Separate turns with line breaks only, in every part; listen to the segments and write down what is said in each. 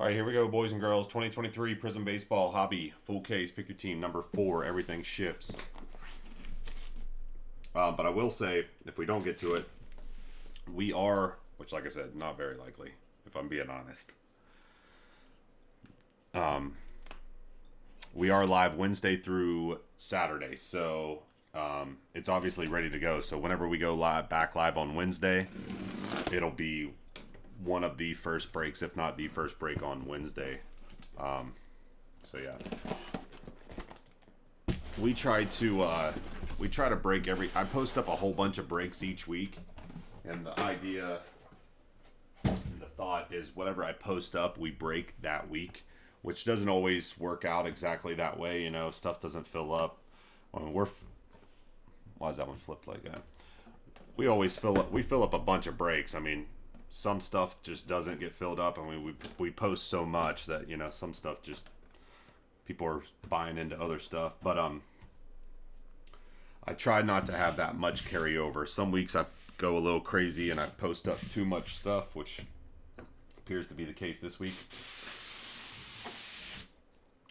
All right, here we go, boys and girls. 2023 Prizm Baseball Hobby. Full case. Pick your team. Number 4. Everything ships. But I will say, if we don't get to it, we are, which like I said, not very likely, if I'm being honest. We are live Wednesday through Saturday, so it's obviously ready to go. So whenever we go back live on Wednesday, it'll be one of the first breaks, if not the first break on Wednesday. So yeah, we try to break I post up a whole bunch of breaks each week, and the idea and the thought is whatever I post up, we break that week, which doesn't always work out exactly that way. You know, stuff doesn't fill up. I mean, why is that one flipped like that? We always fill up a bunch of breaks. I mean, some stuff just doesn't get filled up. I mean, we post so much that, you know, some stuff just people are buying into other stuff. But I try not to have that much carryover. Some weeks I go a little crazy and I post up too much stuff, which appears to be the case this week.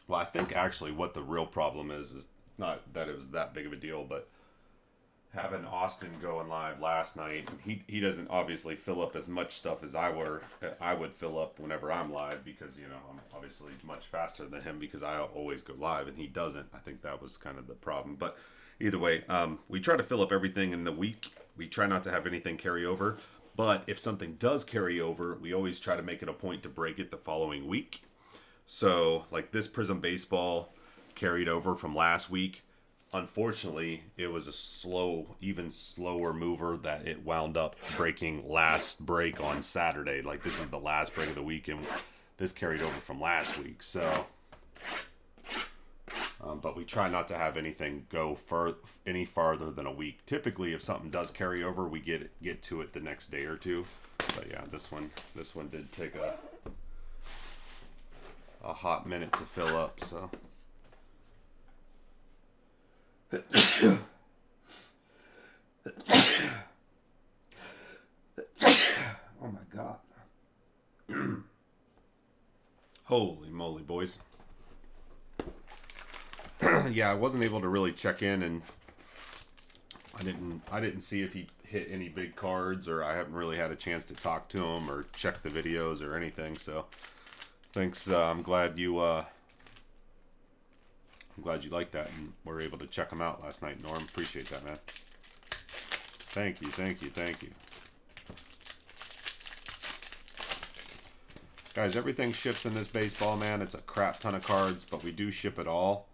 Well, I think actually what the real problem is not that it was that big of a deal, but having Austin going live last night, he doesn't obviously fill up as much stuff as I would fill up whenever I'm live, because, you know, I'm obviously much faster than him because I always go live and he doesn't. I think that was kind of the problem. But either way, we try to fill up everything in the week. We try not to have anything carry over. But if something does carry over, we always try to make it a point to break it the following week. So, like this Prizm Baseball carried over from last week. Unfortunately, it was a even slower mover that it wound up breaking last break on Saturday. Like, this is the last break of the week, and this carried over from last week. So, but we try not to have anything go any farther than a week. Typically, if something does carry over, we get to it the next day or two. But yeah, this one did take a hot minute to fill up. So. Oh my God. Holy moly, boys. Yeah, I wasn't able to really check in, and I didn't see if he hit any big cards, or I haven't really had a chance to talk to him or check the videos or anything. So thanks. I'm glad you liked that and were able to check them out last night, Norm. Appreciate that, man. Thank you. Guys, everything ships in this baseball, man. It's a crap ton of cards, but we do ship it all.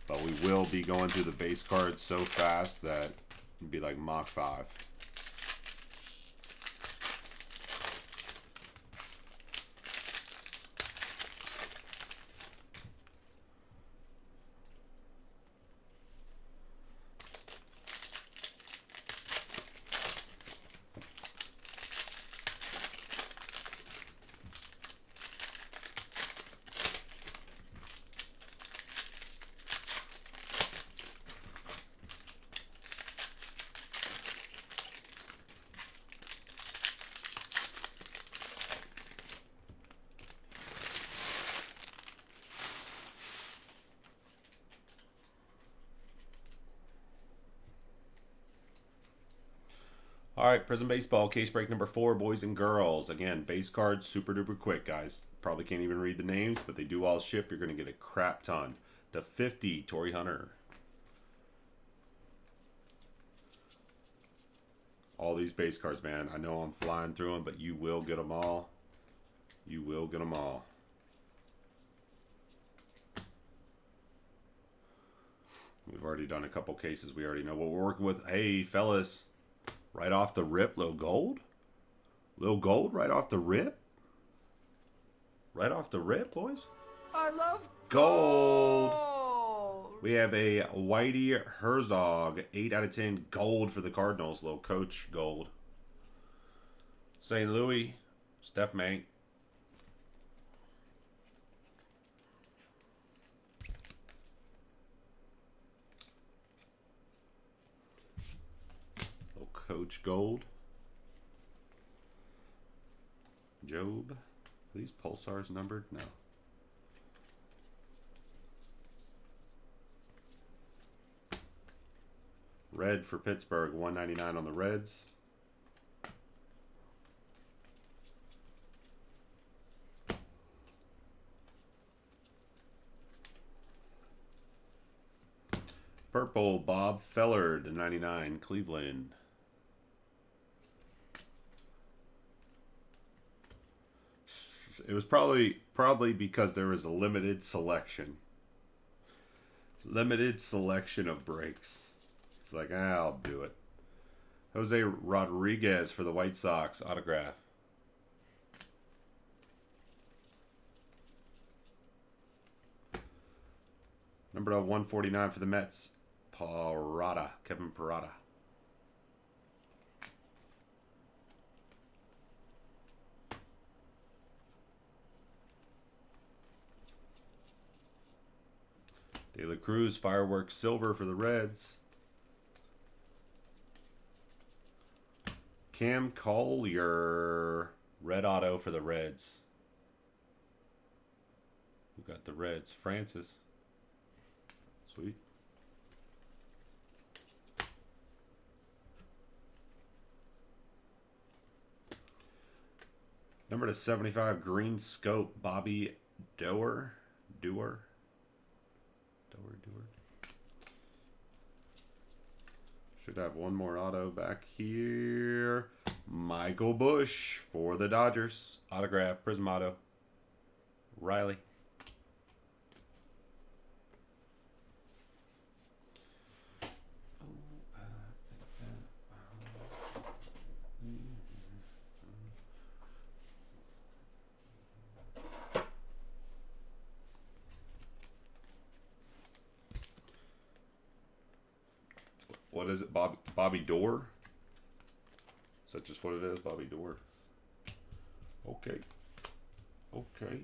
But we will be going through the base cards so fast that it'd be like Mach 5. All right, Prizm Baseball, case break number 4, boys and girls. Again, base cards, super duper quick, guys. Probably can't even read the names, but they do all ship. You're going to get a crap ton. To 50, Torrey Hunter. All these base cards, man. I know I'm flying through them, but you will get them all. You will get them all. We've already done a couple cases. We already know what we're working with. Hey, fellas. Right off the rip, little gold. Little gold right off the rip. Right off the rip, boys.
I love
gold. We have a Whitey Herzog, 8 out of 10 gold for the Cardinals. Little coach gold. St. Louis, Steph Mank. Coach Gold. Job. these Pulsars numbered? No. Red for Pittsburgh, 199 on the Reds. Purple, Bob Feller to 99, Cleveland. It was probably because there was a limited selection. Limited selection of breaks. It's like, I'll do it. Jose Rodriguez for the White Sox, autograph. Number 149 for the Mets, Kevin Parada. De La Cruz, Fireworks Silver for the Reds. Cam Collier, red auto for the Reds. Who got the Reds? Francis. Sweet. Number to 75, green scope, Bobby Doer. Should have one more auto back here. Michael Bush for the Dodgers. Autograph, Prizm auto. Riley. What is it, Bobby Doer? Is that just what it is, Bobby Doer? Okay. Okay.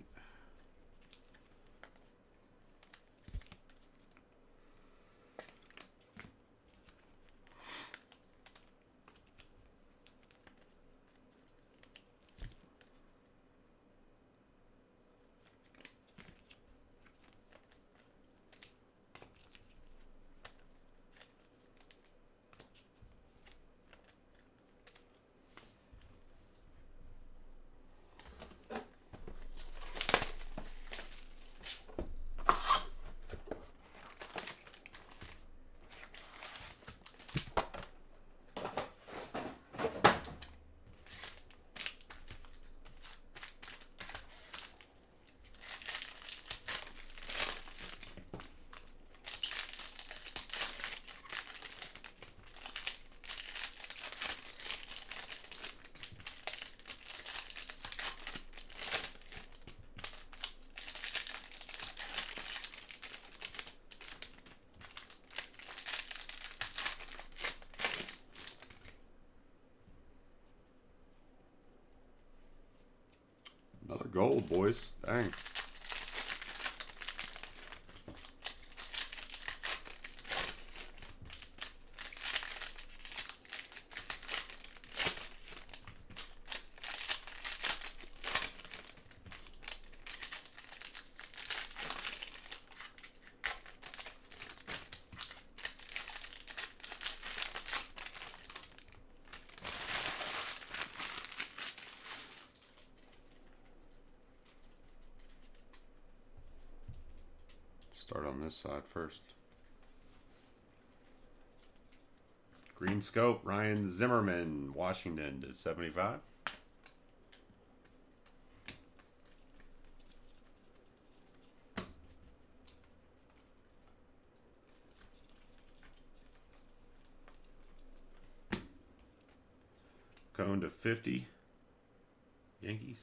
Another gold, boys. Dang. Start on this side first. Green scope, Ryan Zimmerman, Washington to 75. Cone to 50. Yankees.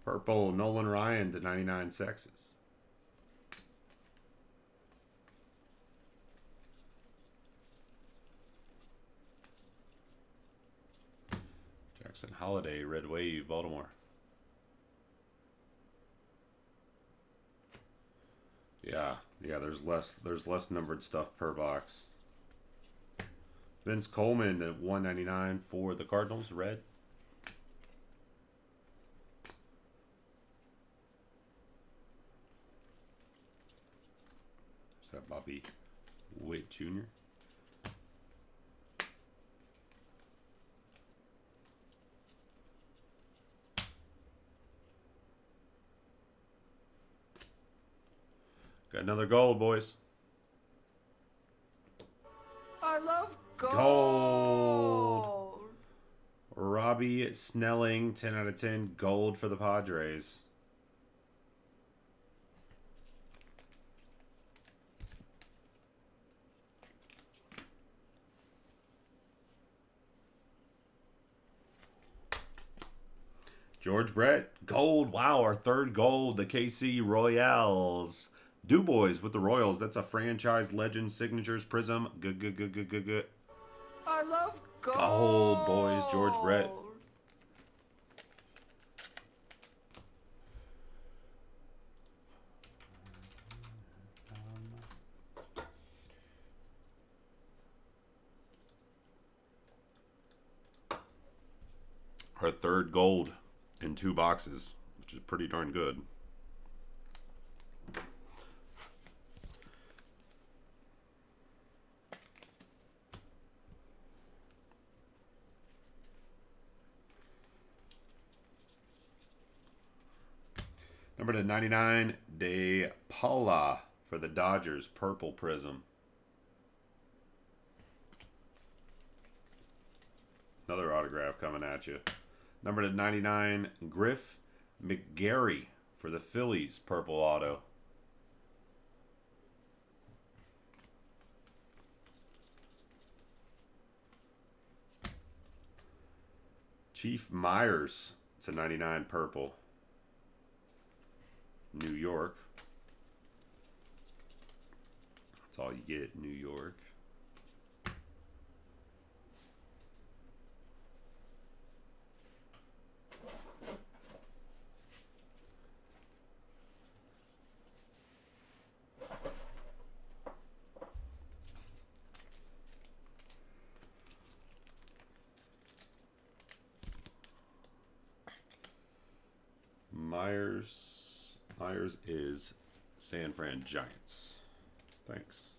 Purple, Nolan Ryan to 99 Texas. Jackson Holiday, Red Wave, Baltimore. Yeah, yeah. There's less numbered stuff per box. Vince Coleman at 199 for the Cardinals, red. Is that Bobby Witt Jr.? Got another gold, boys.
I love gold.
Gold. Robbie Snelling, 10 out of 10. Gold for the Padres. George Brett, gold. Wow, our third gold. The KC Royals. Du Bois with the Royals. That's a franchise legend signatures Prizm. Good.
I love gold.
Gold, boys. George Brett. Our third gold in 2 boxes, which is pretty darn good. Number to 99, De Paula for the Dodgers, purple Prizm. Another autograph coming at you. Number to 99, Griff McGarry for the Phillies, purple auto. Chief Myers to 99, purple. New York. That's all you get, New York. Myers is San Fran Giants. Thanks.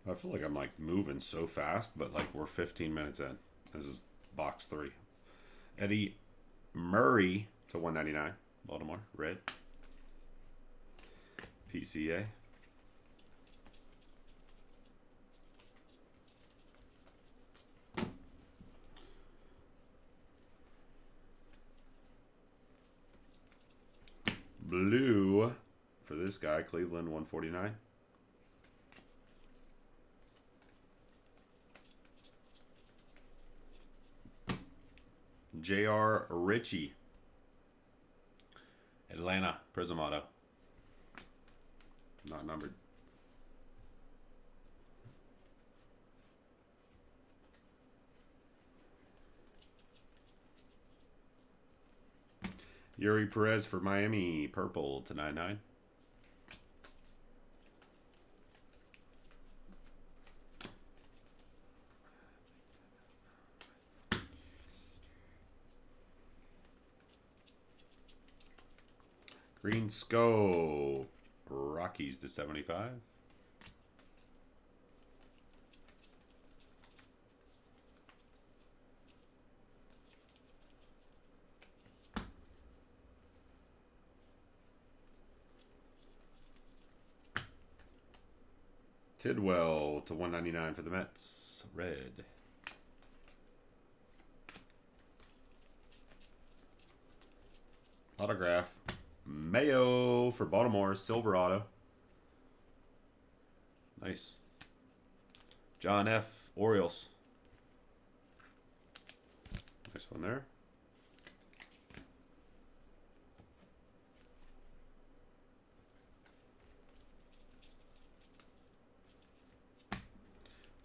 I feel like I'm like moving so fast, but like we're 15 minutes in. This is box 3. Eddie Murray to 199. Baltimore, red. PCA. Blue for this guy, Cleveland 149. J.R. Ritchie. Atlanta, Prizm auto. Not numbered. Yuri Perez for Miami, purple to 99. Green Scope, Rockies to 75. Tidwell to 199 for the Mets, red. Autograph, Mayo for Baltimore, silver auto. Nice. John F. Orioles. Nice one there.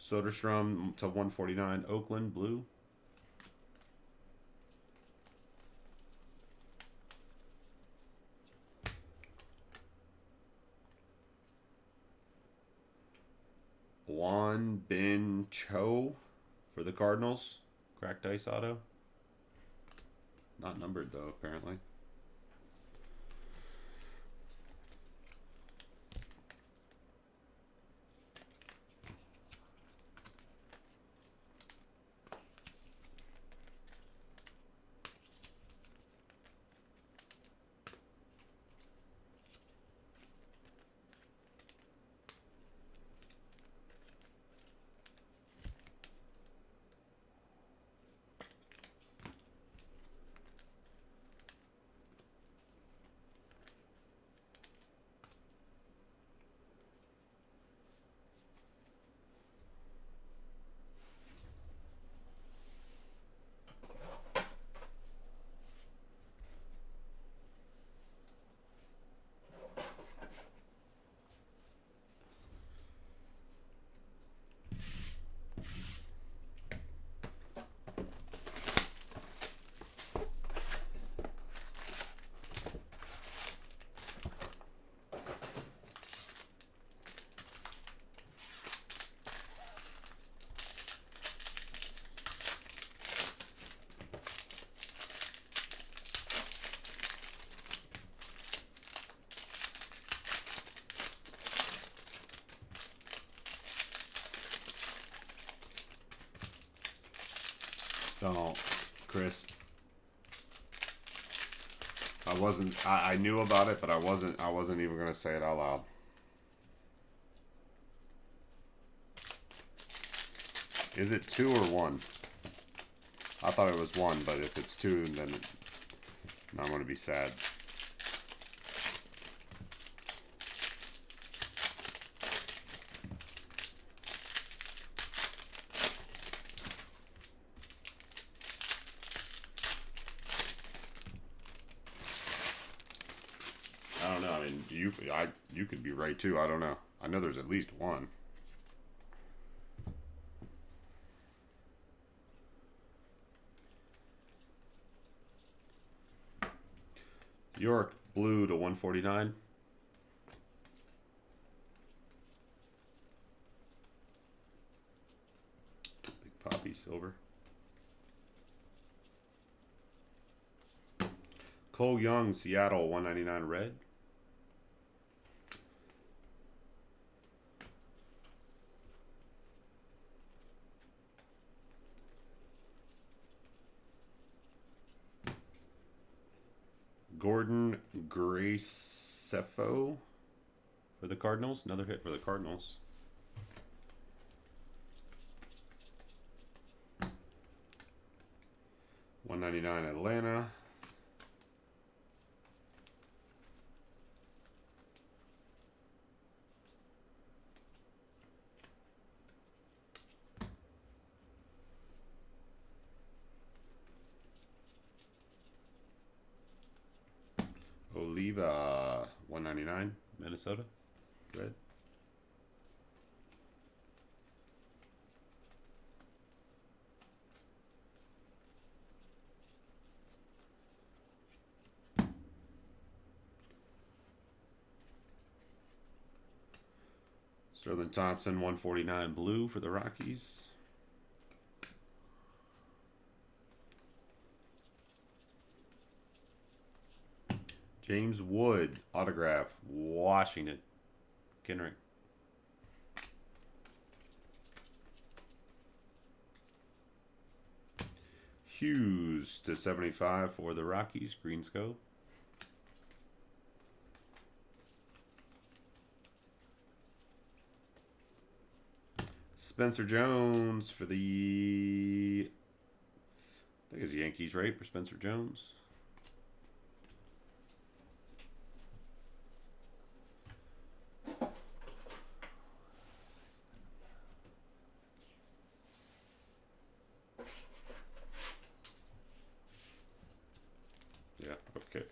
Soderstrom to 149, Oakland, blue. Juan Bin Cho for the Cardinals. Cracked ice auto. Not numbered though, apparently. Don't, Chris. I knew about it, but I wasn't even gonna say it out loud. Is it 2 or 1? I thought it was 1, but if it's 2, then I'm gonna be sad. I don't know. I mean, you could be right too. I don't know. I know there's at least 1. York blue to 149. Big Poppy silver. Cole Young, Seattle 199 red. Gordon Graceffo for the Cardinals. Another hit for the Cardinals. $199 Atlanta. Kiva, 199, Minnesota. Red. Sterling Thompson, 149 blue for the Rockies. James Wood, autograph, Washington. Kenrick. Hughes to 75 for the Rockies, green scope. Spencer Jones for the, I think it's Yankees, right? For Spencer Jones. Yeah, okay.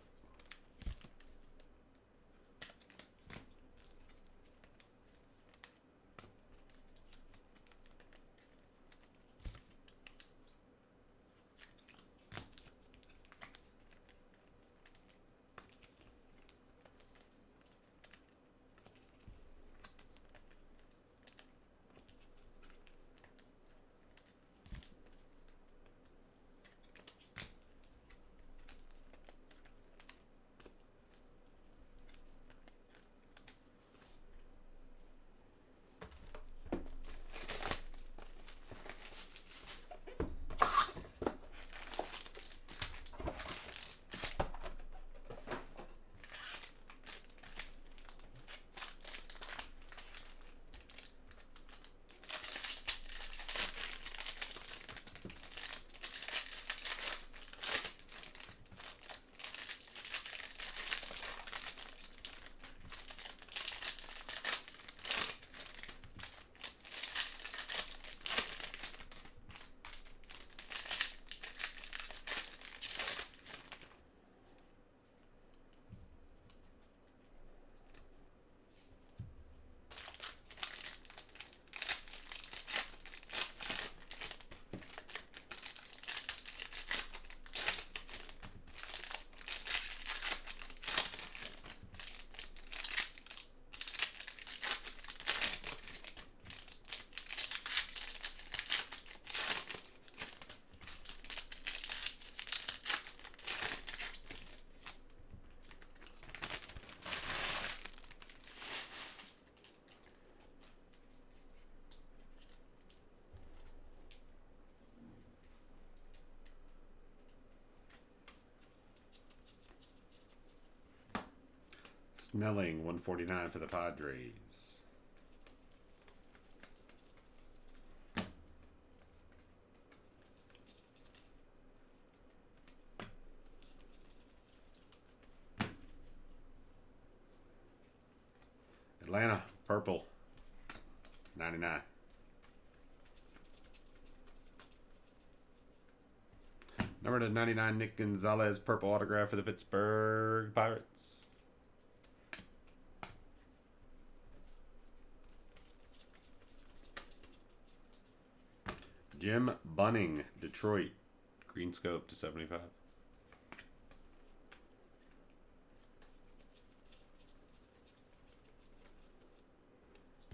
Snelling, 149 for the Padres. Atlanta, purple, 99. Number to 99, Nick Gonzalez, purple autograph for the Pittsburgh Pirates. Jim Bunning, Detroit, green scope to 75.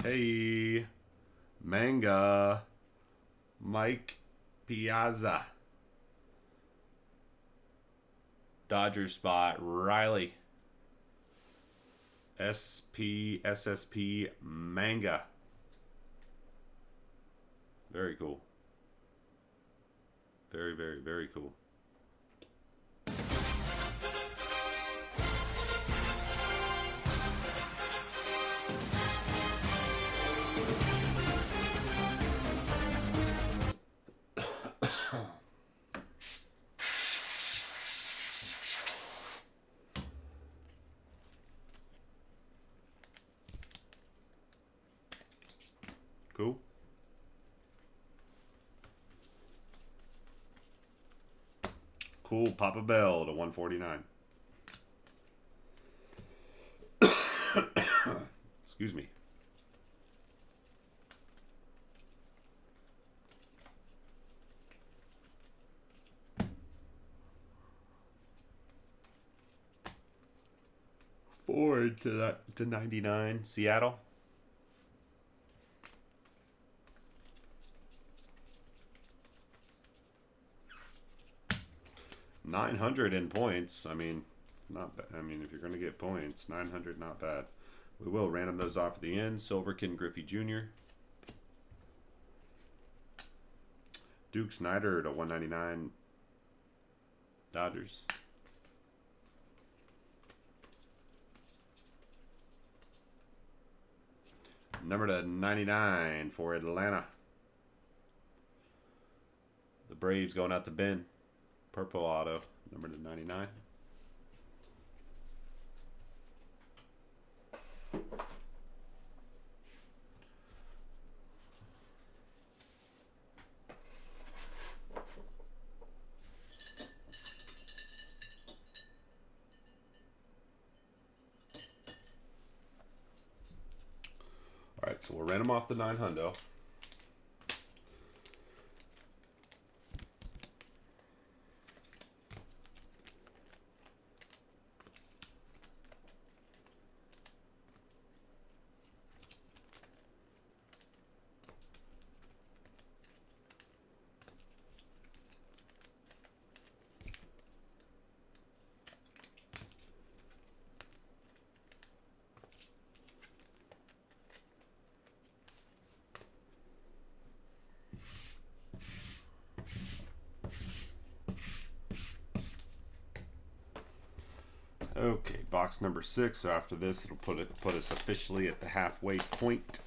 Hey, Manga, Mike Piazza. Dodgers spot, Riley. SSP Manga. Very cool. Very, very, very cool. Cool. Cool. Papa Bell to 149. Excuse me. Forward to 99, Seattle. 900 in points. I mean, not bad. I mean, if you're going to get points, 900, not bad. We will random those off at the end. Silverkin Griffey Jr. Duke Snyder to 199, Dodgers. Number to 99 for Atlanta. The Braves going out to Ben. Purple auto, number to 99. All right, so we'll random off the 900. Okay, box number 6. So after this, it'll put us officially at the halfway point.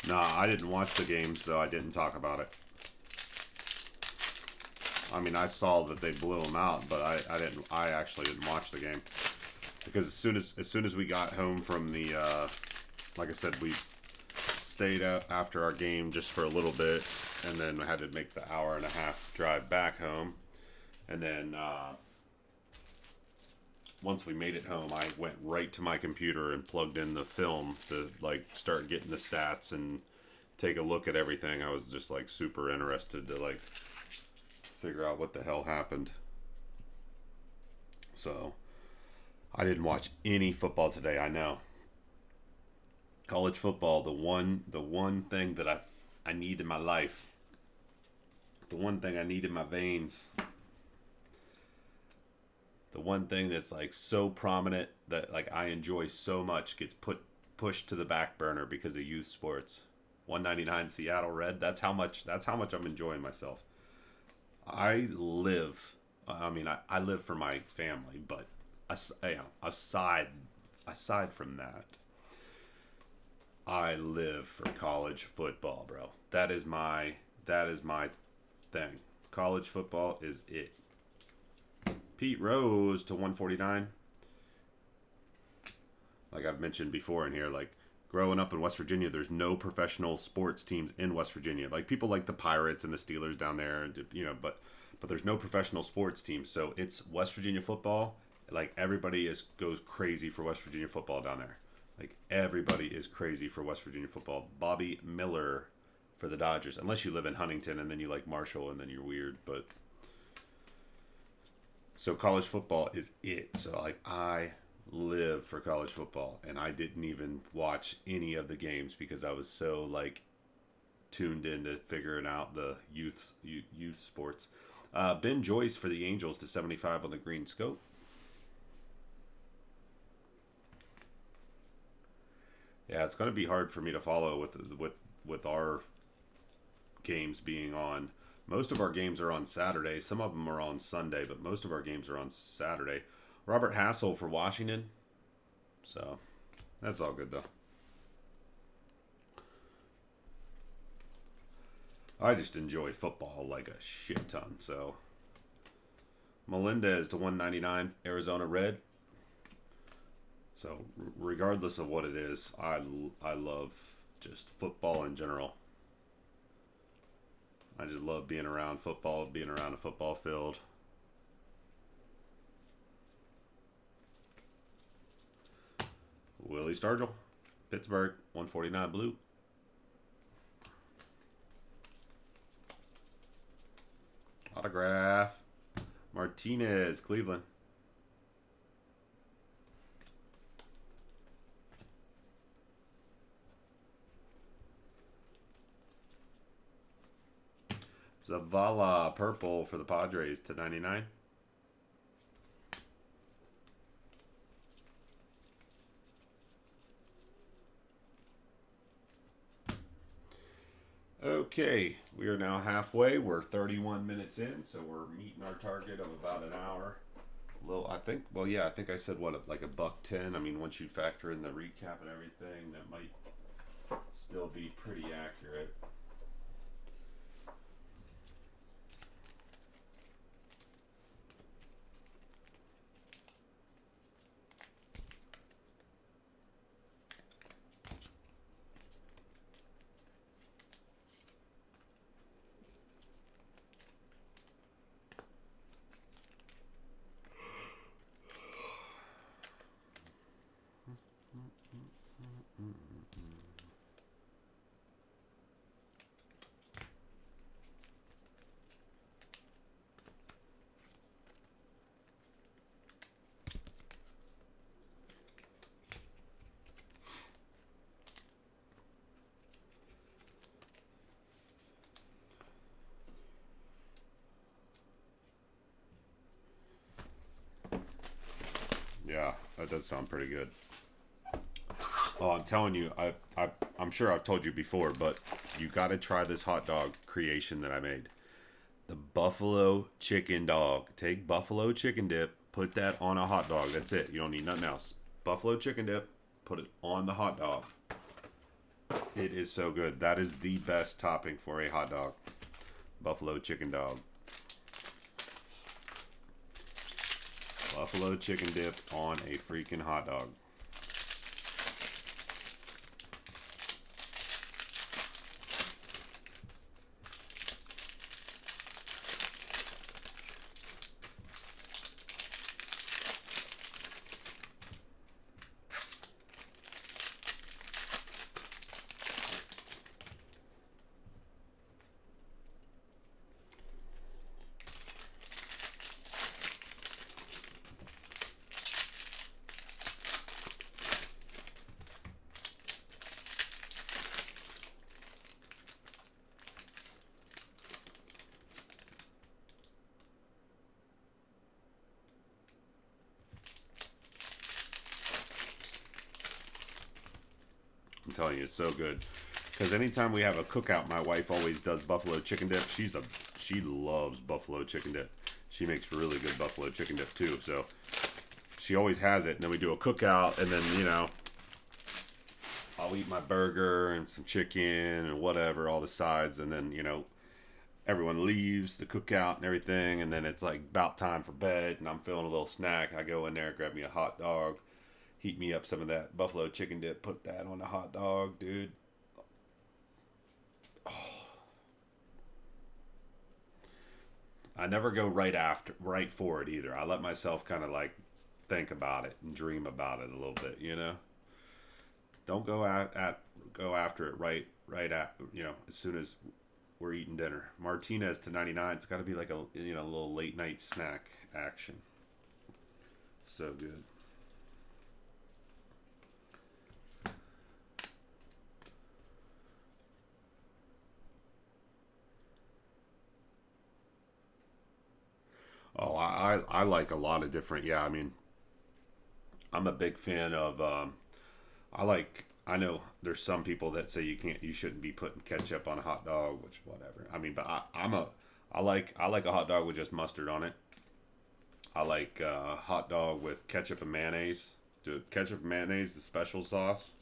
Nah, I didn't watch the game, so I didn't talk about it. I mean, I saw that they blew them out, but I didn't. I actually didn't watch the game because as soon as we got home from the, like I said, we stayed out after our game just for a little bit, and then I had to make the hour-and-a-half drive back home, and then once we made it home, I went right to my computer and plugged in the film to like start getting the stats and take a look at everything. I was just like super interested to like figure out what the hell happened. So I didn't watch any football today. I know college football, the one thing that I need in my life, the one thing I need in my veins. The one thing that's like so prominent that like I enjoy so much gets pushed to the back burner because of youth sports. 199 Seattle Red. That's how much I'm enjoying myself. I live for my family, but aside from that, I live for college football, bro. That is my thing. College football is it. Pete Rose to 149. Like I've mentioned before in here, like growing up in West Virginia, there's no professional sports teams in West Virginia. Like people like the Pirates and the Steelers down there, you know, but there's no professional sports teams. So it's West Virginia football. Like everybody goes crazy for West Virginia football down there. Like everybody is crazy for West Virginia football. Bobby Miller for the Dodgers, unless you live in Huntington and then you like Marshall and then you're weird, but. So college football is it. So like I live for college football, and I didn't even watch any of the games because I was so like tuned into figuring out the youth sports. Ben Joyce for the Angels to 75 on the green scope. Yeah, it's going to be hard for me to follow with our games being on. Most of our games are on Saturday. Some of them are on Sunday, but most of our games are on Saturday. Robert Hassel for Washington. So, that's all good, though. I just enjoy football like a shit ton, so. Melendez to 199, Arizona Red. So, regardless of what it is, I love just football in general. I just love being around football, being around a football field. Willie Stargell, Pittsburgh, 149 blue. Autograph. Martinez, Cleveland. Zavala, purple for the Padres to 99. Okay, we are now halfway. We're 31 minutes in, so we're meeting our target of about an hour. I think I said what, like $1.10. I mean, once you factor in the recap and everything, that might still be pretty accurate. Yeah, that does sound pretty good. Oh, I'm telling you, I'm sure I've told you before, but you got to try this hot dog creation that I made. The buffalo chicken dog. Take buffalo chicken dip, put that on a hot dog. That's it. You don't need nothing else. Buffalo chicken dip, put it on the hot dog. It is so good. That is the best topping for a hot dog. Buffalo chicken dog. Buffalo chicken dip on a freaking hot dog. I'm telling you, it's so good. Because anytime we have a cookout, my wife always does buffalo chicken dip. She loves buffalo chicken dip. She makes really good buffalo chicken dip too. So she always has it. And then we do a cookout, and then, you know, I'll eat my burger and some chicken and whatever, all the sides, and then, you know, everyone leaves the cookout and everything, and then it's like about time for bed, and I'm feeling a little snack. I go in there, grab me a hot dog, heat me up some of that buffalo chicken dip, put that on the hot dog, dude. Oh. I never go right for it either. I let myself kind of like think about it and dream about it a little bit, you know. Don't go go after it right at, you know, as soon as we're eating dinner. Martinez to 99. It's got to be like a, you know, a little late night snack action. So good. Oh, I like a lot of different. Yeah, I mean, I'm a big fan of. I know there's some people that say you shouldn't be putting ketchup on a hot dog, which whatever. I mean, but I like a hot dog with just mustard on it. I like a hot dog with ketchup and mayonnaise. Dude, ketchup and mayonnaise, the special sauce.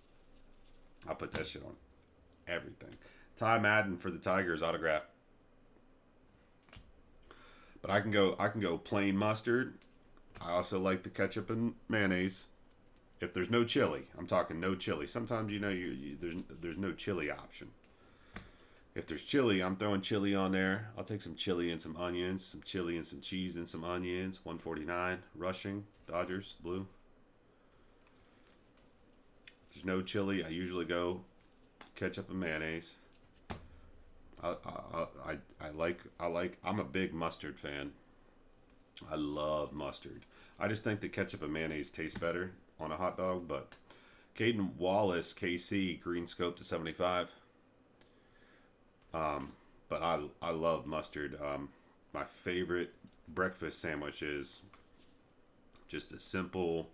I put that shit on everything. Ty Madden for the Tigers autograph. But I can go plain mustard. I also like the ketchup and mayonnaise. If there's no chili, I'm talking no chili. Sometimes there's no chili option. If there's chili, I'm throwing chili on there. I'll take some chili and some onions, some chili and some cheese and some onions. 149 rushing Dodgers blue. If there's no chili, I usually go ketchup and mayonnaise. I'm a big mustard fan. I love mustard. I just think that ketchup and mayonnaise taste better on a hot dog, but Caden Wallace, KC, green scope to 75. But I love mustard. My favorite breakfast sandwich is just a simple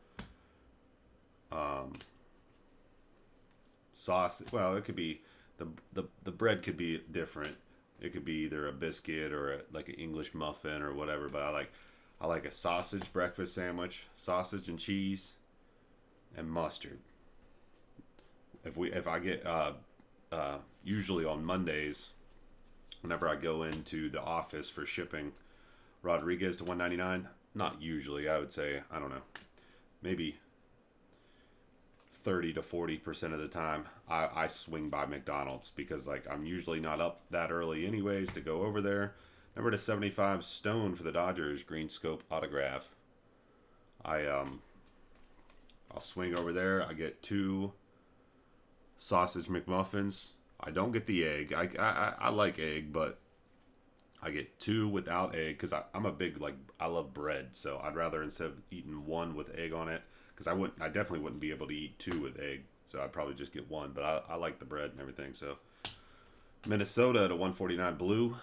sauce. Well, it could be the bread could be different. It could be either a biscuit or like an English muffin or whatever. But I like a sausage breakfast sandwich, sausage and cheese, and mustard. If I get usually on Mondays, whenever I go into the office for shipping Rodriguez to 199, not usually, I would say, I don't know, maybe 30 to 40% of the time I swing by McDonald's because like I'm usually not up that early anyways to go over there. Number to 75 Stone for the Dodgers, green scope autograph. I'll swing over there. I get 2 sausage McMuffins. I don't get the egg. I like egg, but I get 2 without egg because I'm a big I love bread, so I'd rather instead of eating 1 with egg on it, because I definitely wouldn't be able to eat 2 with egg, so I'd probably just get 1. But I like the bread and everything. So Minnesota to 149 blue.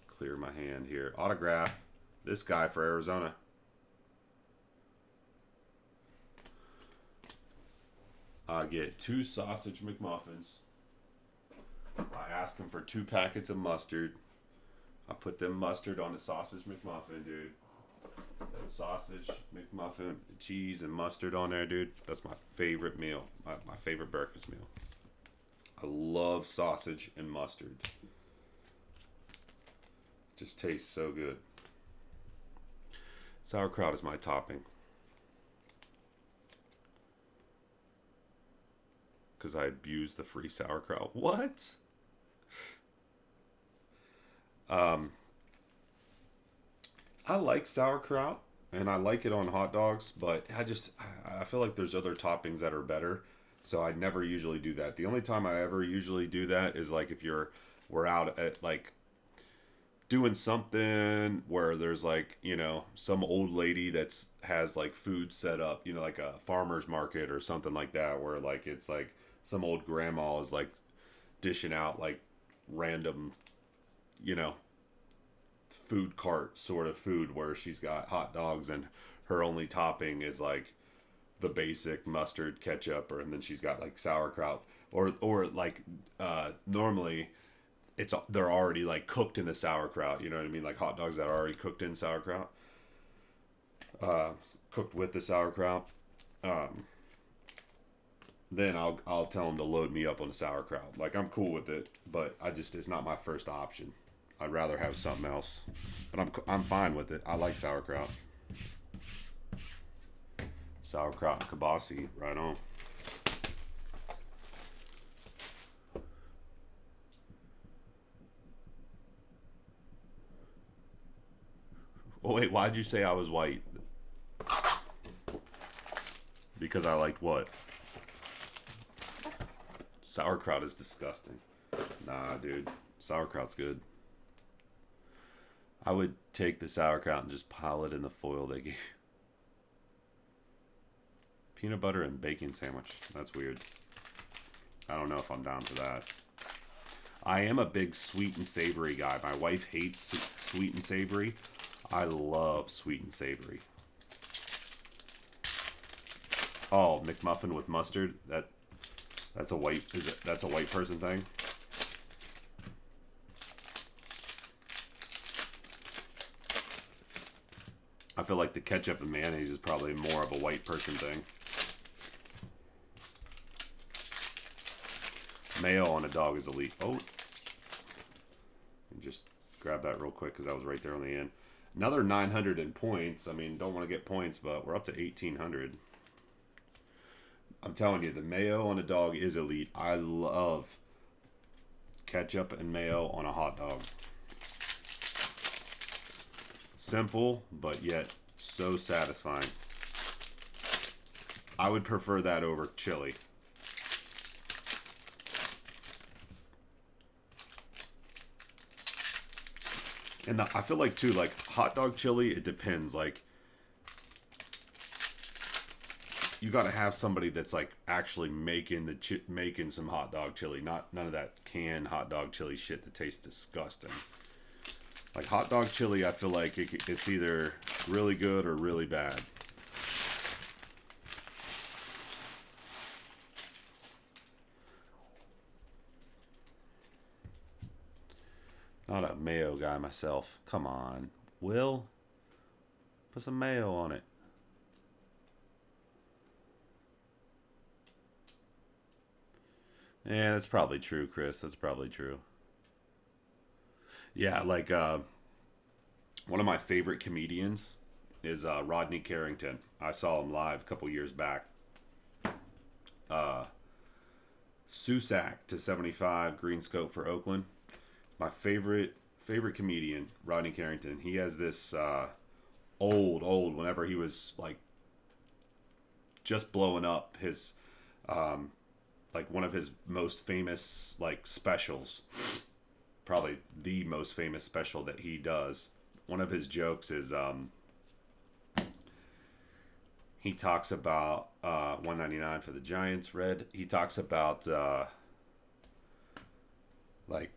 Clear my hand here. Autograph. This guy for Arizona. I get 2 sausage McMuffins. I ask him for 2 packets of mustard. I put them mustard on the sausage McMuffin, dude. The sausage McMuffin, cheese and mustard on there, dude. That's my favorite meal. My favorite breakfast meal. I love sausage and mustard. It just tastes so good. Sauerkraut is my topping. Because I abuse the free sauerkraut. What? I like sauerkraut and I like it on hot dogs, but I feel like there's other toppings that are better. So I never usually do that. The only time I ever usually do that is like if we're out at like doing something where there's like, some old lady has like food set up, like a farmer's market or something like that, where like it's like some old grandma is like dishing out like random, food cart sort of food where she's got hot dogs and her only topping is like the basic mustard, ketchup, and then she's got like sauerkraut or like normally they're already like cooked in the sauerkraut, you know what I mean, like hot dogs that are already cooked in sauerkraut, cooked with the sauerkraut. Then I'll tell them to load me up on the sauerkraut. Like I'm cool with it, but it's not my first option. I'd rather have something else, but I'm fine with it. I like sauerkraut. Sauerkraut and kibasi, right on. Oh wait, why'd you say I was white? Because I liked what? Sauerkraut is disgusting. Nah, dude. Sauerkraut's good. I would take the sauerkraut and just pile it in the foil they gave. Peanut butter and bacon sandwich. That's weird. I don't know if I'm down for that. I am a big sweet and savory guy. My wife hates sweet and savory. I love sweet and savory. Oh, McMuffin with mustard. That's a white that's a white person thing. I feel like the ketchup and mayonnaise is probably more of a white person thing. Mayo on a dog is elite. Oh, just grab that real quick because I was right there on the end. Another 900 in points. I mean, don't want to get points, but we're up to 1,800. I'm telling you, the mayo on a dog is elite. I love ketchup and mayo on a hot dog. Simple, but yet so satisfying. I would prefer that over chili. And I feel like, too, like, hot dog chili, it depends. Like, you got to have somebody that's, like, actually making making some hot dog chili. None of that canned hot dog chili shit that tastes disgusting. Like, hot dog chili, I feel like it's either really good or really bad. Not a mayo guy myself. Come on. Will? Put some mayo on it. Yeah, that's probably true, Chris. That's probably true. Yeah, like one of my favorite comedians is Rodney Carrington. I saw him live a couple years back. Susac to 75, green scope for Oakland. My favorite comedian, Rodney Carrington. He has this old, whenever he was like just blowing up, his like one of his most famous like specials, probably the most famous special that he does. One of his jokes is he talks about 199 for the Giants red. He talks about like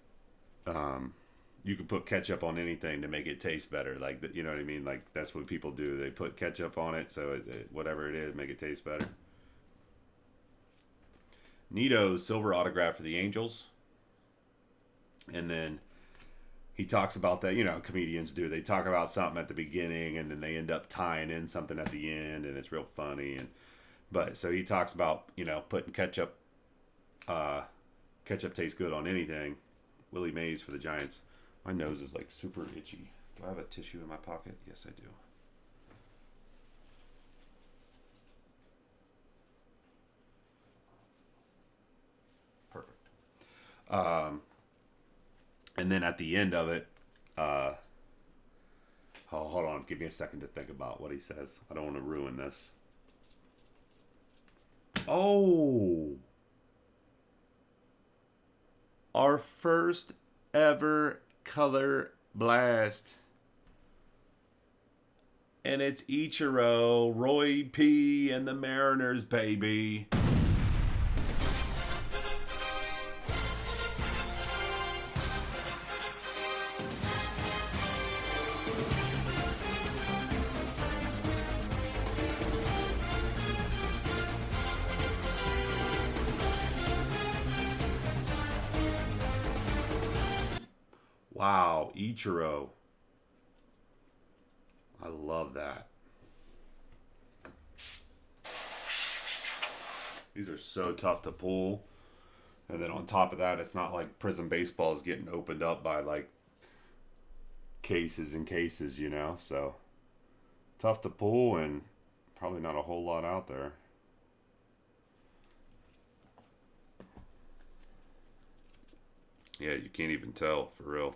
you can put ketchup on anything to make it taste better. Like, you know what I mean? Like, that's what people do. They put ketchup on it, so whatever it is, make it taste better. Nito's silver autograph for the Angels. And then he talks about that, you know, comedians do. They talk about something at the beginning, and then they end up tying in something at the end, and it's real funny. But so he talks about, you know, putting ketchup. Ketchup tastes good on anything. Willie Mays for the Giants. My nose is like super itchy. Do I have a tissue in my pocket? Yes, I do. Perfect. And then at the end of it, hold on. Give me a second to think about what he says. I don't want to ruin this. Oh! Our first ever color blast. And it's Ichiro, Roy P, and the Mariners, baby. Wow, Ichiro. I love that. These are so tough to pull. And then on top of that, it's not like Prizm baseball is getting opened up by like cases and cases, you know? So tough to pull and probably not a whole lot out there. Yeah, you can't even tell, for real.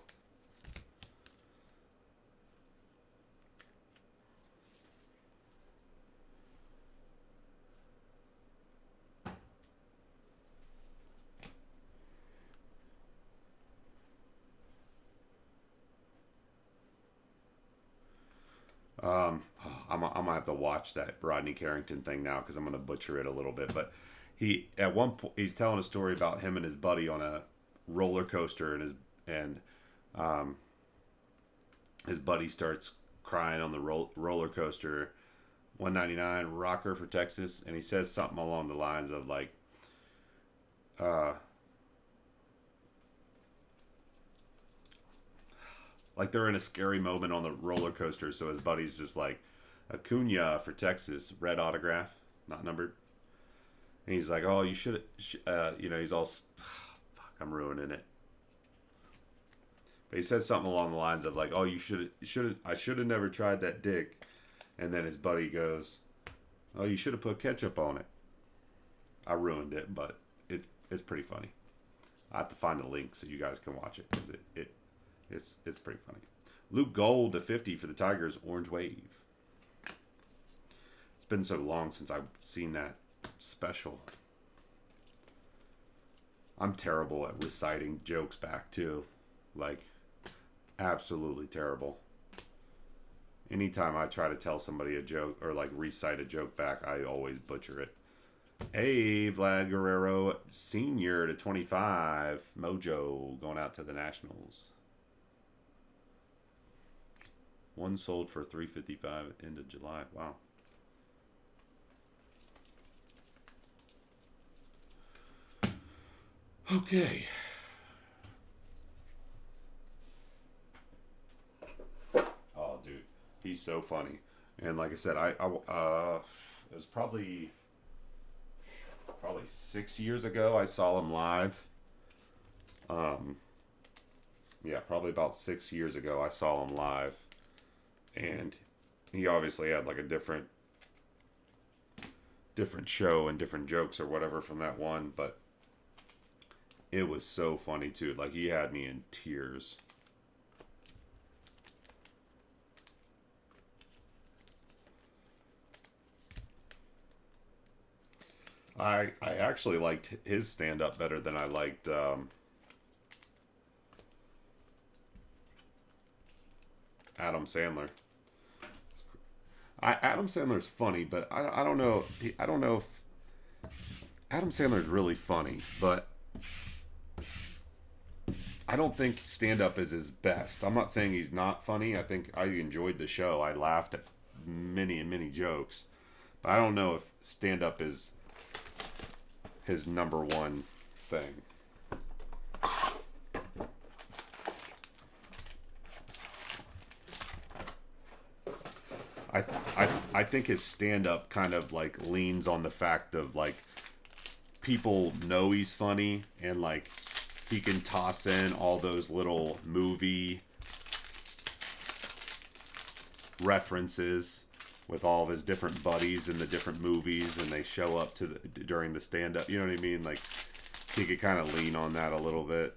I'm gonna have to watch that Rodney Carrington thing now because I'm gonna butcher it a little bit. But he at one point he's telling a story about him and his buddy on roller coaster, and um, his buddy starts crying on the roller coaster. 199 rocker for Texas, and he says something along the lines of uh, like they're in a scary moment on the roller coaster, so his buddy's just like, Acuna for Texas, red autograph, not numbered. And he's like, oh, you should, he's all, fuck, I'm ruining it. But he says something along the lines of like, oh, I should have never tried that dick. And then his buddy goes, oh, you should have put ketchup on it. I ruined it, but it's pretty funny. I have to find the link so you guys can watch it because it's pretty funny. Luke Gold to 50 for the Tigers, Orange Wave. It's been so long since I've seen that special. I'm terrible at reciting jokes back too. Like, absolutely terrible. Anytime I try to tell somebody a joke or like recite a joke back, I always butcher it. Hey, Vlad Guerrero Senior to 25. Mojo going out to the Nationals. One sold for $355 end of July. Wow. Okay. Oh, dude, he's so funny. And like I said, it was probably 6 years ago I saw him live. Yeah, probably about 6 years ago I saw him live. And he obviously had like a different show and different jokes or whatever from that one, but it was so funny too. Like, he had me in tears. I actually liked his stand-up better than I liked Adam Sandler. Adam Sandler's funny, but I don't know. I don't know if Adam Sandler's really funny, but I don't think stand-up is his best. I'm not saying he's not funny. I think I enjoyed the show. I laughed at many and many jokes, but I don't know if stand-up is his number one thing. I think his stand-up kind of like leans on the fact of like people know he's funny, and like he can toss in all those little movie references with all of his different buddies in the different movies, and they show up during the stand-up. You know what I mean? Like, he could kind of lean on that a little bit.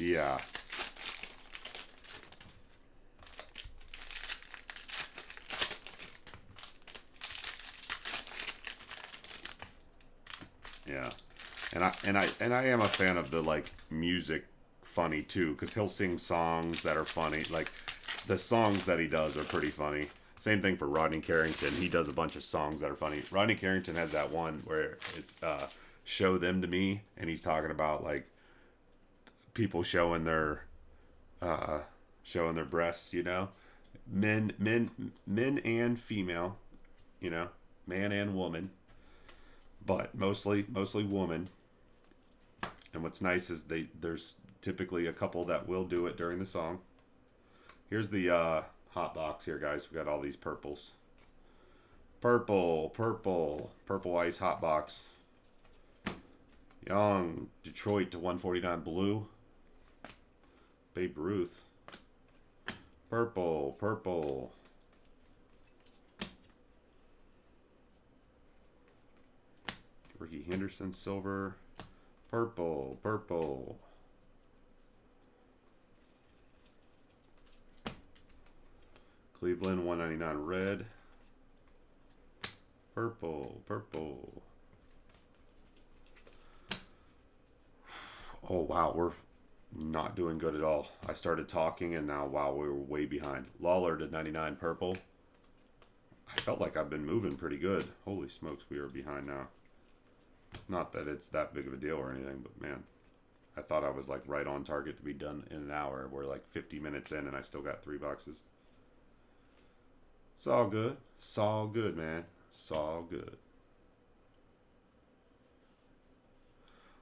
Yeah. Yeah. And I am a fan of the like music funny too, because he'll sing songs that are funny. Like, the songs that he does are pretty funny. Same thing for Rodney Carrington. He does a bunch of songs that are funny. Rodney Carrington has that one where it's "Show Them to Me," and he's talking about like people showing their breasts, you know, men and female, you know, man and woman, but mostly woman. And what's nice is there's typically a couple that will do it during the song. Here's the hot box here, guys. We got all these purples. Purple ice hot box. Young Detroit to 149 blue. Babe Ruth. Purple. Ricky Henderson silver. Purple. Cleveland 199 red. Purple. Oh wow, we're not doing good at all. I started talking and now wow, we were way behind. Lawler to 99 purple. I felt like I've been moving pretty good. Holy smokes, we are behind now. Not that it's that big of a deal or anything, but man, I thought I was like right on target to be done in an hour. We're like 50 minutes in and I still got 3 boxes. It's all good. It's all good, man. It's all good.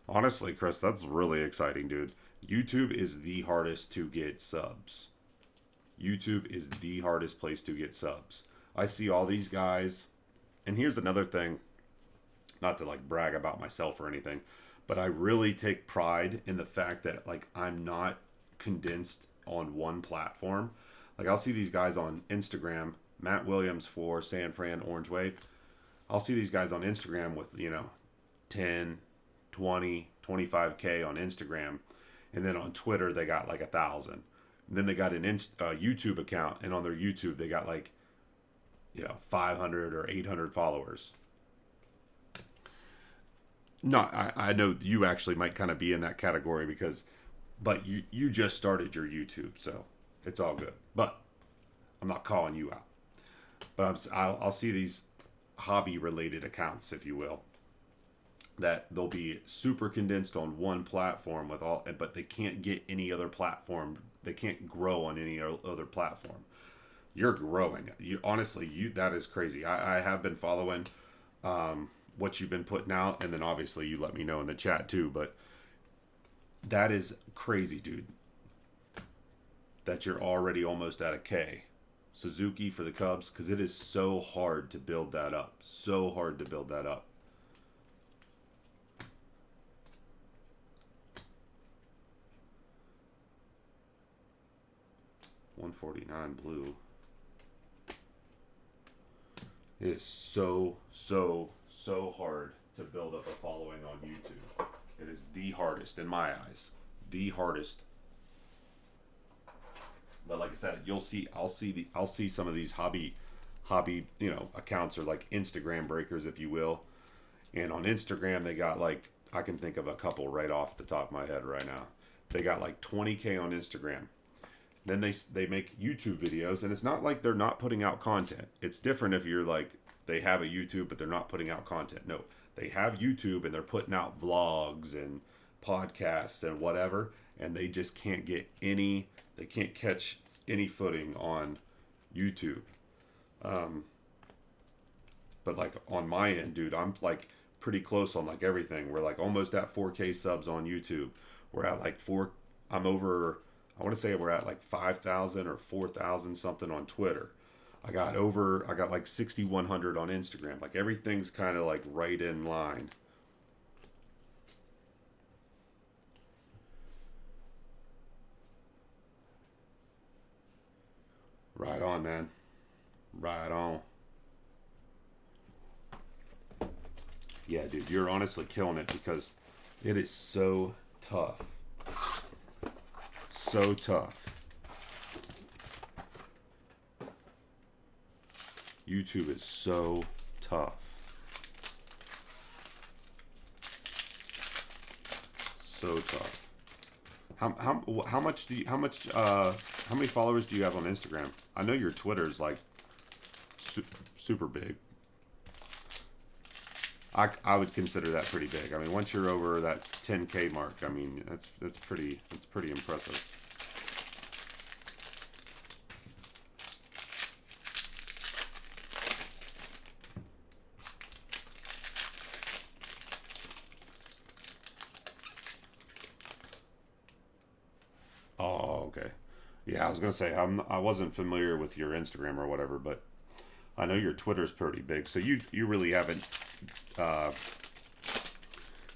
Honestly, Chris, that's really exciting, dude. YouTube is the hardest to get subs. YouTube is the hardest place to get subs. I see all these guys, and here's another thing, not to like brag about myself or anything, but I really take pride in the fact that like I'm not condensed on one platform. Like I'll see these guys on Instagram, Matt Williams for San Fran Orange Wave. I'll see these guys on Instagram with, 10, 20, 25K on Instagram. And then on Twitter, they got like 1,000. And then they got an YouTube account. And on their YouTube, they got like, 500 or 800 followers. No, I know you actually might kind of be in that category but you just started your YouTube. So it's all good. But I'm not calling you out. But I'll see these hobby related accounts, if you will, that they'll be super condensed on one platform but they can't get any other platform. They can't grow on any other platform. You're growing. That is crazy. I have been following what you've been putting out, and then obviously you let me know in the chat too. But that is crazy, dude. That you're already almost at a K. Suzuki for the Cubs, because it is so hard to build that up. So hard to build that up. $149 blue. It is so hard to build up a following on YouTube. It is the hardest in my eyes. The hardest. But like I said, I'll see some of these hobby, accounts, or like Instagram breakers, if you will. And on Instagram, they got like, I can think of a couple right off the top of my head right now. They got like 20K on Instagram. Then they make YouTube videos, and it's not like they're not putting out content. It's different if you're like, they have a YouTube, but they're not putting out content. No, they have YouTube, and they're putting out vlogs and podcasts and whatever, and they just can't they can't catch any footing on YouTube. But like on my end, dude, I'm like pretty close on like everything. We're like almost at 4K subs on YouTube. We're at like I want to say we're at like 5,000 or 4,000 something on Twitter. I got like 6,100 on Instagram. Like everything's kind of like right in line. Right on, man. Right on. Yeah, dude, you're honestly killing it because it is so tough. So tough. YouTube is so tough. So tough. How many followers do you have on Instagram? I know your Twitter's like super big. I would consider that pretty big. I mean, once you're over that 10K mark, I mean, that's pretty impressive. Oh, okay. Yeah, I was gonna say I wasn't familiar with your Instagram or whatever, but I know your Twitter's pretty big. So you really haven't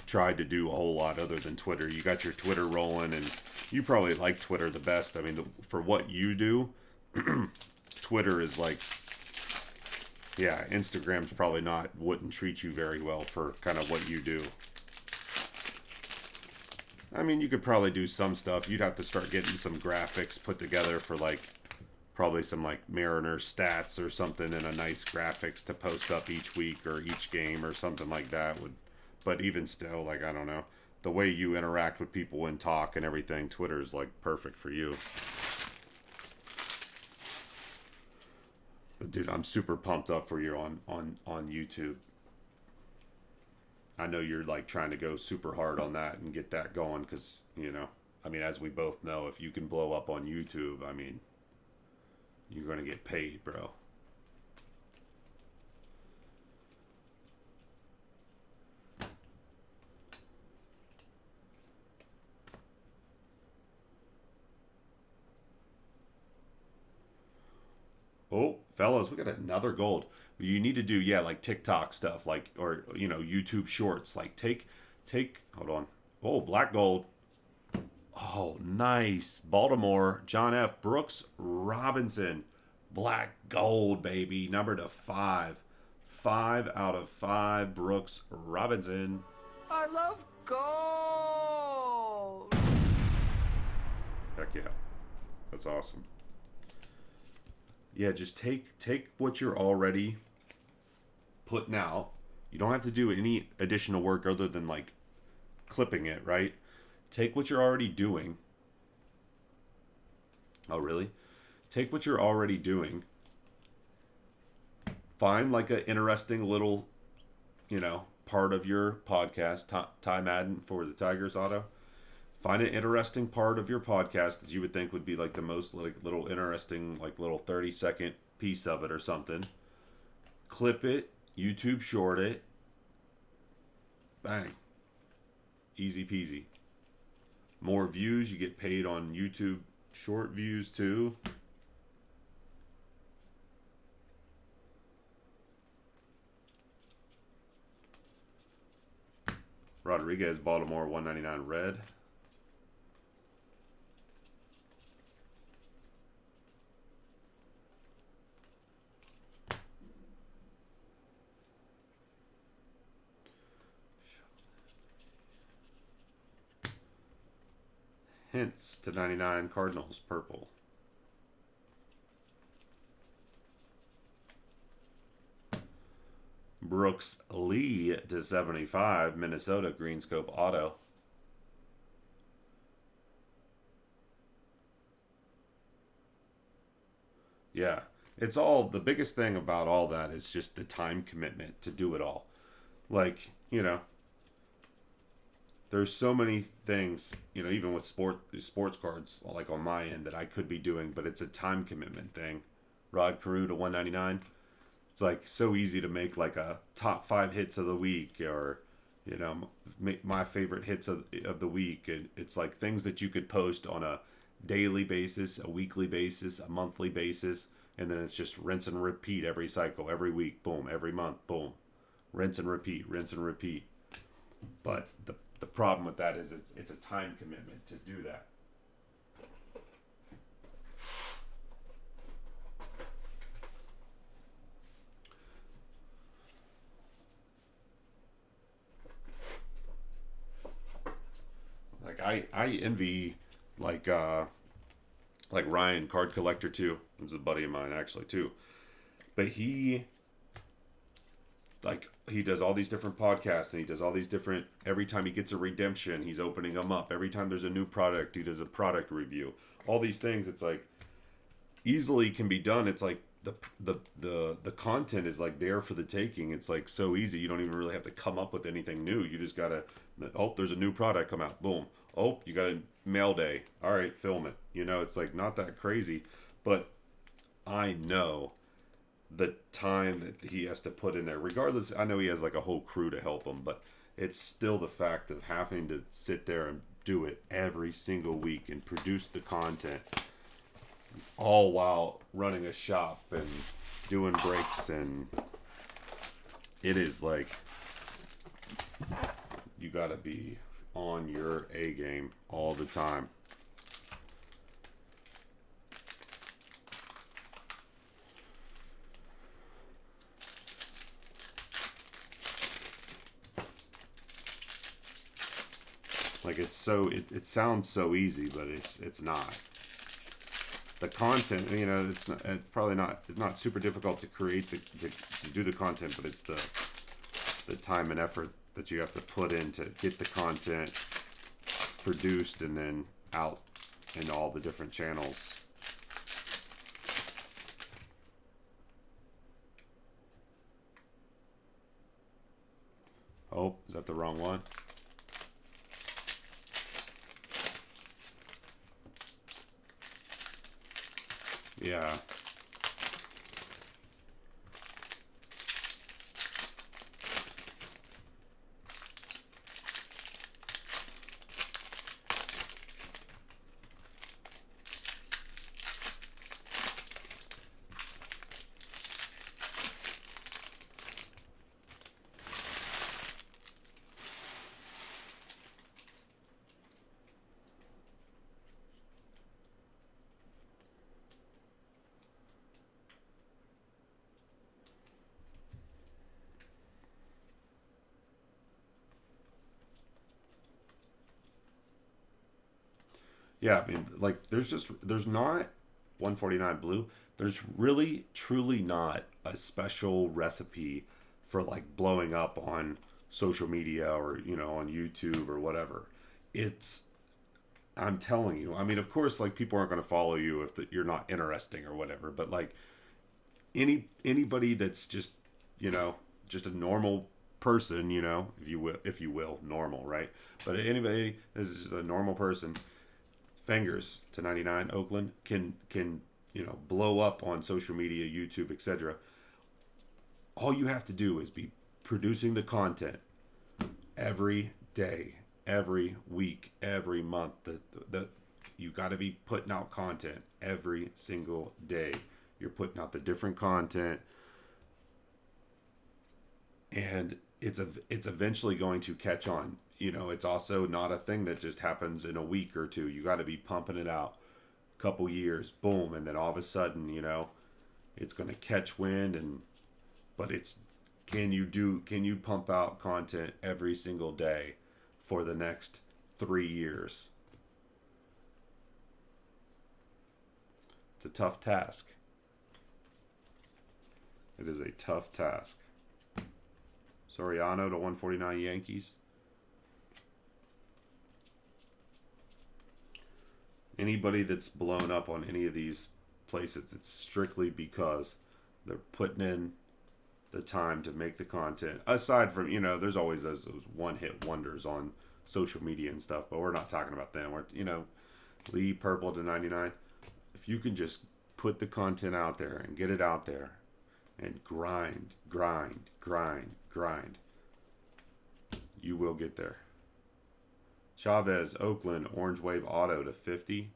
tried to do a whole lot other than Twitter. You got your Twitter rolling, and you probably like Twitter the best. I mean, for what you do, Twitter is like, yeah, Instagram's probably wouldn't treat you very well for kind of what you do. I mean, you could probably do some stuff. You'd have to start getting some graphics put together for like probably some like Mariner stats or something, and a nice graphics to post up each week or each game or something like that would. But even still, like, I don't know. the way you interact with people and talk and everything, Twitter's like perfect for you. But dude, I'm super pumped up for you on YouTube. I know you're like trying to go super hard on that and get that going because, you know, I mean, as we both know, if you can blow up on YouTube, I mean, you're going to get paid, bro. Oh, fellas, we got another gold. You need to do, yeah, like TikTok stuff, like, or, you know, YouTube shorts. Like, hold on. Oh, black gold. Oh, nice. Baltimore, John F. Brooks Robinson. Black gold, baby. Number to 5. 5 out of 5, Brooks Robinson.
I love gold.
Heck yeah. That's awesome. Yeah, just take what you're already putting out. You don't have to do any additional work other than like clipping it, right? Take what you're already doing. Oh, really? Take what you're already doing. Find like an interesting little, you know, part of your podcast. Ty Madden for the Tigers Auto. Find an interesting part of your podcast that you would think would be like the most like little interesting, like little 30-second piece of it or something. Clip it, YouTube short it. Bang. Easy peasy. More views, you get paid on YouTube short views too. Rodriguez, Baltimore, 199 red. Hints to 99 Cardinals, purple. Brooks Lee to 75, Minnesota, Greenscope Auto. Yeah, it's all, the biggest thing about all that is just the time commitment to do it all. Like, you know, there's so many things, you know, even with sports cards, like on my end, that I could be doing, but it's a time commitment thing. Rod Carew to 199. It's like so easy to make like a top 5 hits of the week, or, you know, make my favorite hits of the week. And it's like things that you could post on a daily basis, a weekly basis, a monthly basis, and then it's just rinse and repeat every cycle, every week, boom, every month, boom, rinse and repeat, rinse and repeat. But the problem with that is it's a time commitment to do that. Like I envy like Ryan, card collector too. He's a buddy of mine actually too. But he does all these different podcasts, and he does all these different, every time he gets a redemption, he's opening them up. Every time there's a new product, he does a product review. All these things, it's like easily can be done. It's like the content is like there for the taking. It's like so easy. You don't even really have to come up with anything new. You just gotta, oh, there's a new product come out, boom. Oh, you got a mail day, all right, film it. You know, it's like not that crazy. But I know the time that he has to put in there, regardless. I know he has like a whole crew to help him, but it's still the fact of having to sit there and do it every single week and produce the content, all while running a shop and doing breaks. And it is like, you gotta be on your A game all the time. Like it sounds so easy, but it's not. The content, you know, it's not super difficult to create to do the content, but it's the time and effort that you have to put in to get the content produced and then out in all the different channels. Oh, is that the wrong one? Yeah. Yeah, I mean, like, there's not 149 blue. There's really, truly not a special recipe for like blowing up on social media or, on YouTube or whatever. It's, I'm telling you, I mean, of course, like people aren't going to follow you if you're not interesting or whatever, but like anybody that's just, you know, just a normal person, if you will, normal, right? But anybody that's just a normal person, fingers to 99 Oakland can blow up on social media, YouTube, etc. All you have to do is be producing the content every day, every week, every month. The you got to be putting out content every single day. You're putting out the different content, and it's eventually going to catch on. It's also not a thing that just happens in a week or two. You got to be pumping it out a couple years, boom, and then all of a sudden, it's going to catch wind. But it's, can you pump out content every single day for the next 3 years? It's a tough task. It is a tough task. Soriano to 149 Yankees. Anybody that's blown up on any of these places, it's strictly because they're putting in the time to make the content. Aside from, there's always those one-hit wonders on social media and stuff, but we're not talking about them. We're, Lee Purple to 99. If you can just put the content out there and get it out there and grind, you will get there. Chavez, Oakland, Orange Wave Auto to 50.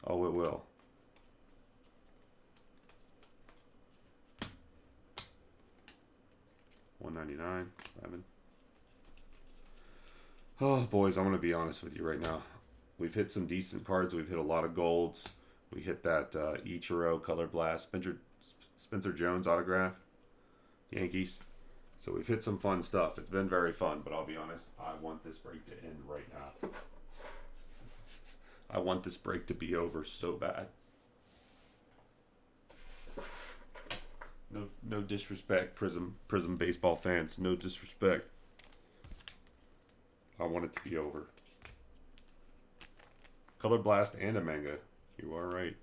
Oh, it will. $199. 11. Oh, boys, I'm going to be honest with you right now. We've hit some decent cards. We've hit a lot of golds. We hit that Ichiro Color Blast, Spencer Jones autograph, Yankees. So we've hit some fun stuff. It's been very fun, but I'll be honest, I want this break to end right now. I want this break to be over so bad. No disrespect, Prizm baseball fans. No disrespect. I want it to be over. Color Blast and a manga. You are right.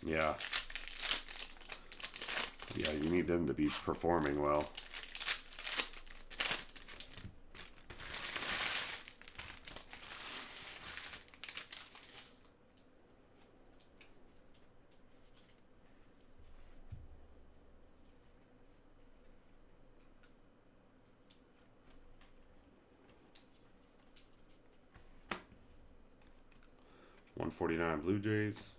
Yeah. Yeah, you need them to be performing well. $149 Blue Jays.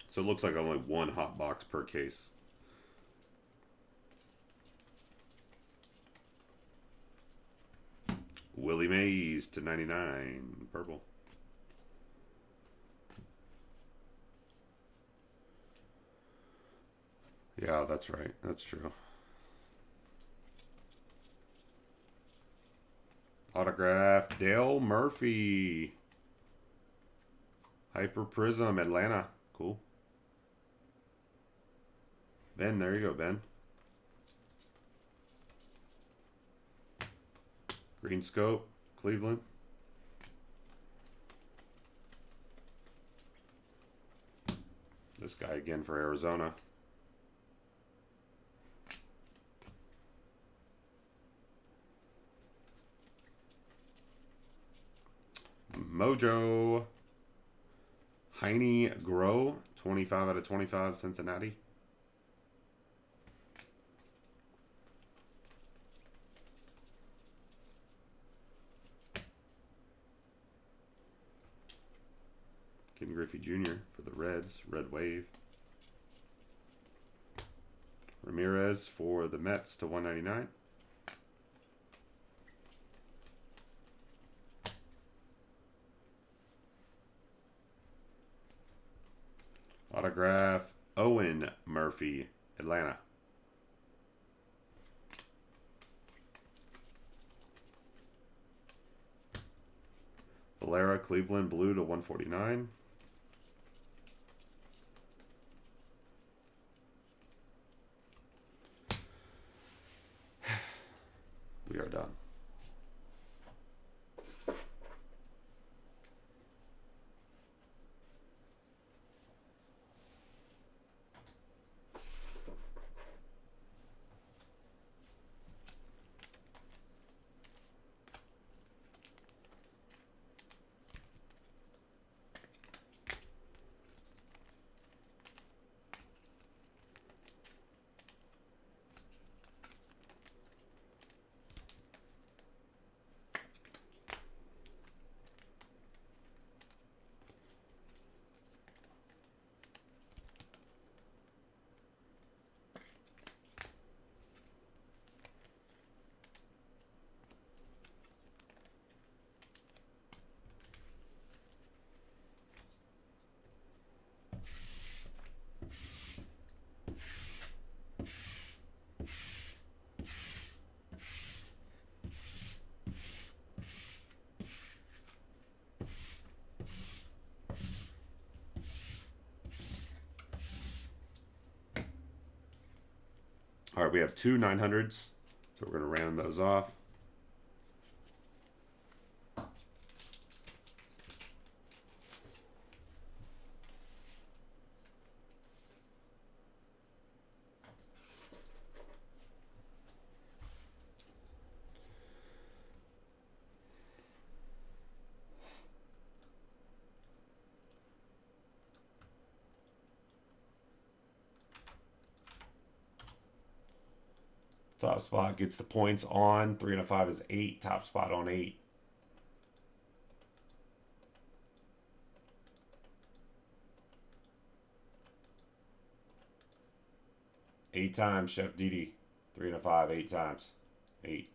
So it looks like only one hot box per case. Willie Mays to 99, purple. Yeah, that's right. That's true. Autograph Dale Murphy. Hyper Prizm Atlanta. Cool. Ben, there you go, Ben. Green Scope, Cleveland. This guy again for Arizona. Mojo. Heine Grow, 25 out of 25, Cincinnati. Ken Griffey Jr. for the Reds, Red Wave. Ramirez for the Mets to 199. Autograph Owen Murphy, Atlanta. Valera, Cleveland, blue to 149. We are done. All right, we have two 900s, so we're going to round those off. Top spot gets the points on. 3 and a 5 is 8. Top spot on 8. Eight times, Chef Didi. 3 and a 5, 8 times. 8.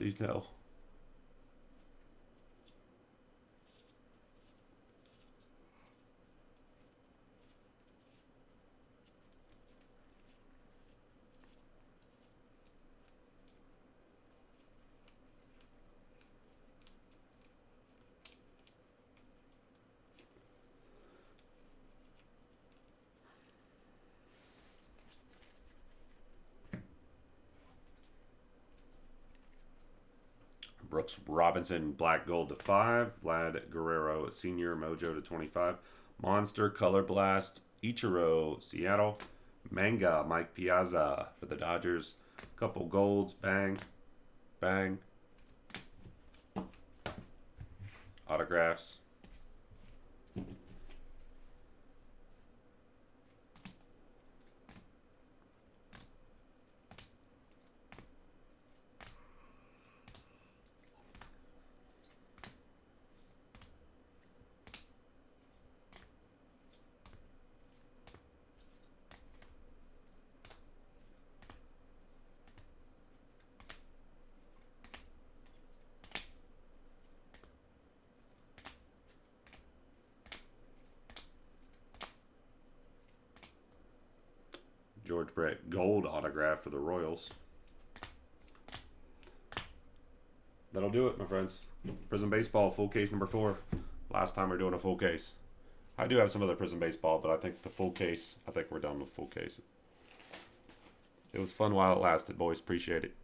Please no. Brooks Robinson, black gold to 5. Vlad Guerrero, senior mojo to 25. Monster, Color Blast, Ichiro, Seattle. Manga, Mike Piazza for the Dodgers. Couple golds, bang, bang. Autographs. George Brett, gold autograph for the Royals. That'll do it, my friends. Prizm Baseball, full case number 4. Last time we're doing a full case. I do have some other Prizm Baseball, but I think the full case, I think we're done with full case. It was fun while it lasted, boys. Appreciate it.